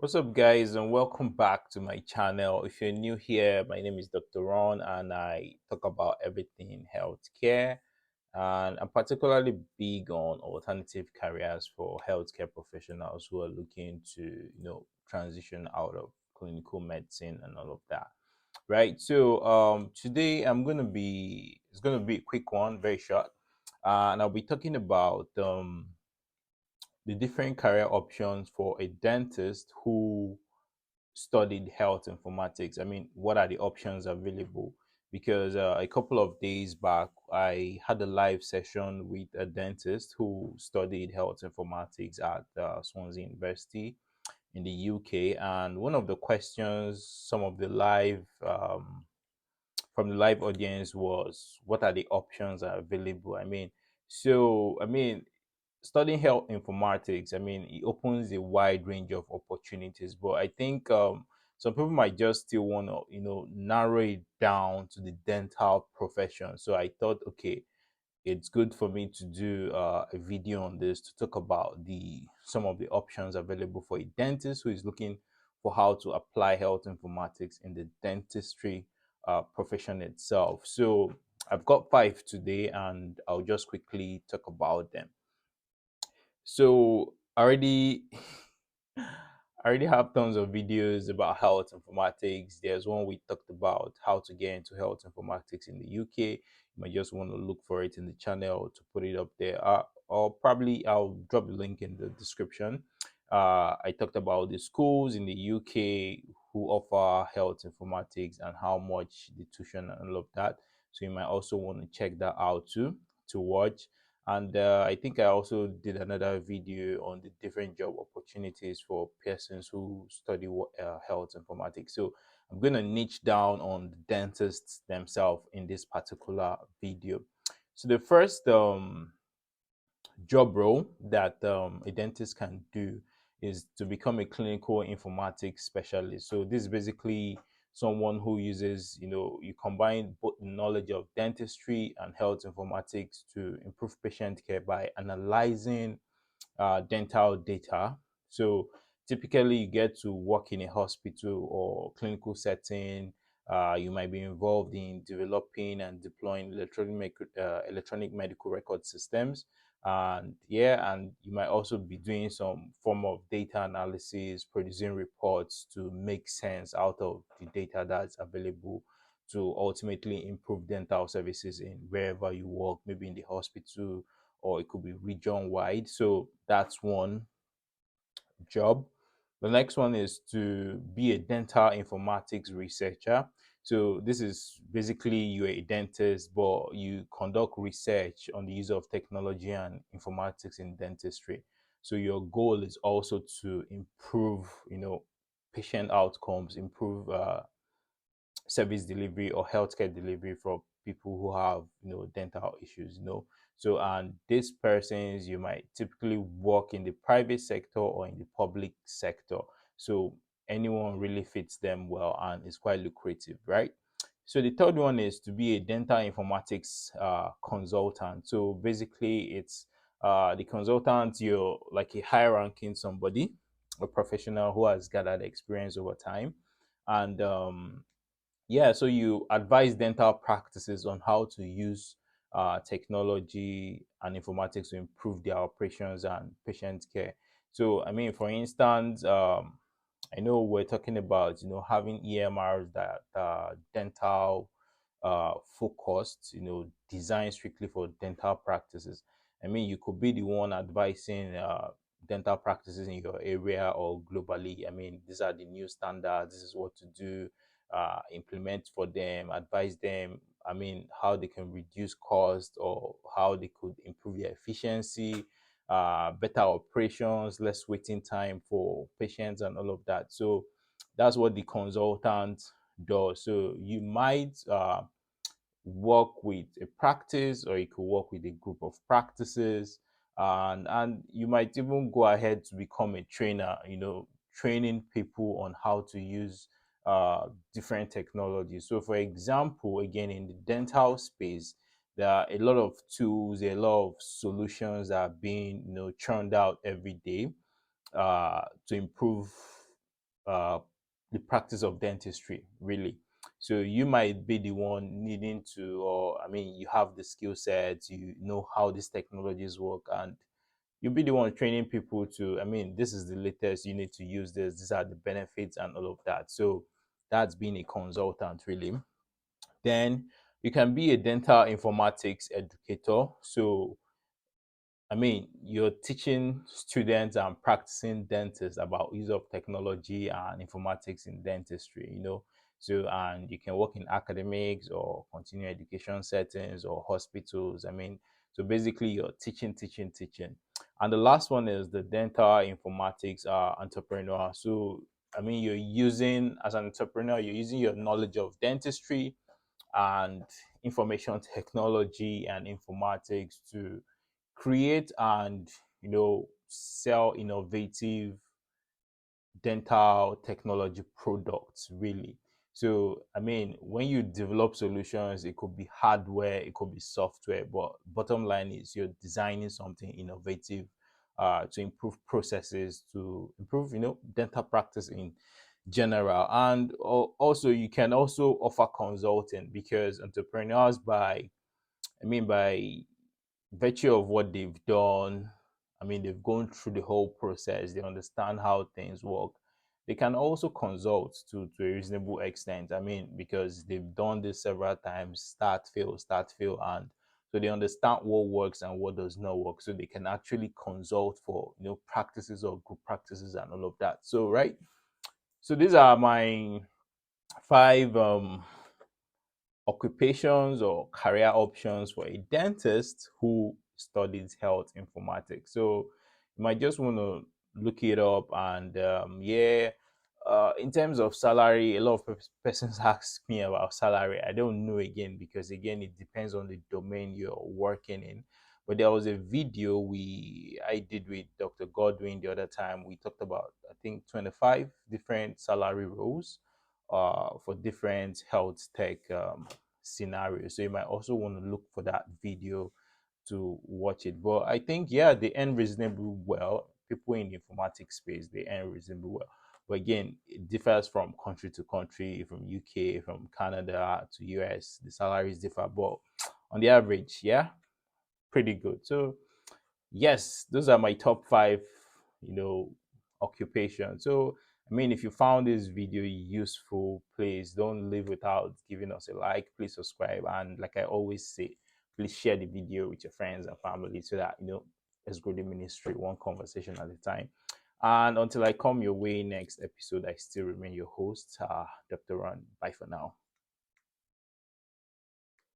What's up, guys, and welcome back to my channel. If you're new here, my name is Dr. Ron, and I talk about everything in healthcare. And I'm particularly big on alternative careers for healthcare professionals who are looking to, transition out of clinical medicine and all of that. Right. So, today it's gonna be a quick one, very short, and I'll be talking about the different career options for a dentist who studied health informatics. I mean, what are the options available? Because a couple of days back, I had a live session with a dentist who studied health informatics at Swansea University in the UK. And one of the questions, some of the live from the live audience was, what are the options that are available? I mean, studying health informatics, I mean, it opens a wide range of opportunities, but I think some people might just still want to, narrow it down to the dental profession. So I thought, okay, it's good for me to do a video on this to talk about the some of the options available for a dentist who is looking for how to apply health informatics in the dentistry profession itself. So I've got five today, and I'll just quickly talk about them. So I already have tons of videos about health informatics. There's one we talked about how to get into health informatics in the UK. You might just want to look for it in the channel to put it up there. Or probably I'll drop the link in the description. I talked about the schools in the UK who offer health informatics and how much the tuition and all of that. So you might also want to check that out too to watch. And I think I also did another video on the different job opportunities for persons who study health informatics. So I'm going to niche down on the dentists themselves in this particular video. So the first job role that a dentist can do is to become a clinical informatics specialist. So this is basically someone who uses, you combine both the knowledge of dentistry and health informatics to improve patient care by analyzing dental data. So typically, you get to work in a hospital or clinical setting. You might be involved in developing and deploying electronic medical record systems. And yeah, and you might also be doing some form of data analysis, producing reports to make sense out of the data that's available to ultimately improve dental services in wherever you work, maybe in the hospital, or it could be region wide. So that's one job. The next one is to be a dental informatics researcher. So this is basically you're a dentist, but you conduct research on the use of technology and informatics in dentistry. So your goal is also to improve, patient outcomes, improve service delivery or healthcare delivery for people who have dental issues. So and these persons, you might typically work in the private sector or in the public sector. So anyone really fits them well, and it's quite lucrative, right? So the third one is to be a dental informatics consultant. So basically it's the consultant, you're like a high ranking somebody, a professional who has gathered experience over time. And yeah, so you advise dental practices on how to use technology and informatics to improve their operations and patient care. So, I mean, for instance, I know we're talking about having EMRs that are dental focused, designed strictly for dental practices. I mean, you could be the one advising dental practices in your area or globally. I mean, these are the new standards. This is what to do, implement for them, advise them. I mean, how they can reduce cost or how they could improve their efficiency, better operations, less waiting time for patients, and all of that. So that's what the consultant does. So you might work with a practice, or you could work with a group of practices, and you might even go ahead to become a trainer, training people on how to use different technologies. So for example, again, in the dental space, there are a lot of tools, a lot of solutions that are being churned out every day to improve uh, the practice of dentistry, really. So you might be the one needing to, or I mean, you have the skill sets, you know how these technologies work, and you'll be the one training people to, I mean, this is the latest, you need to use this, these are the benefits and all of that. So that's being a consultant, really. Then you can be a dental informatics educator. So I mean, you're teaching students and practicing dentists about use of technology and informatics in dentistry, you know. So, and you can work in academics or continuing education settings or hospitals. I mean, so basically you're teaching, teaching, teaching. And the last one is the dental informatics entrepreneur. So, I mean, you're using, as an entrepreneur, you're using your knowledge of dentistry and information technology and informatics to create and sell innovative dental technology products, really. So I mean, when you develop solutions, it could be hardware, it could be software, but bottom line is you're designing something innovative to improve processes, to improve dental practice in general. And also you can also offer consulting, because entrepreneurs, by virtue of what they've done, I mean, they've gone through the whole process, they understand how things work. They can also consult to a reasonable extent. I mean, because they've done this several times, start, fail, and so they understand what works and what does not work. So they can actually consult for practices or group practices and all of that. So right. So these are my five occupations or career options for a dentist who studies health informatics. So you might just want to look it up. And yeah, in terms of salary, a lot of persons ask me about salary. I don't know, again, because again, it depends on the domain you're working in. But there was a video I did with Dr. Godwin the other time. We talked about, I think, 25 different salary roles for different health tech scenarios. So you might also want to look for that video to watch it. But I think, yeah, they earn reasonably well. People in the informatics space, they earn reasonably well. But again, it differs from country to country, from UK, from Canada to US. The salaries differ, but on the average, yeah, pretty good. So yes, those are my top five, you know, occupations. So, I mean, if you found this video useful, please don't leave without giving us a like. Please subscribe. And like I always say, please share the video with your friends and family so that, let's grow the ministry one conversation at a time. And until I come your way next episode, I still remain your host, Dr. Ron. Bye for now.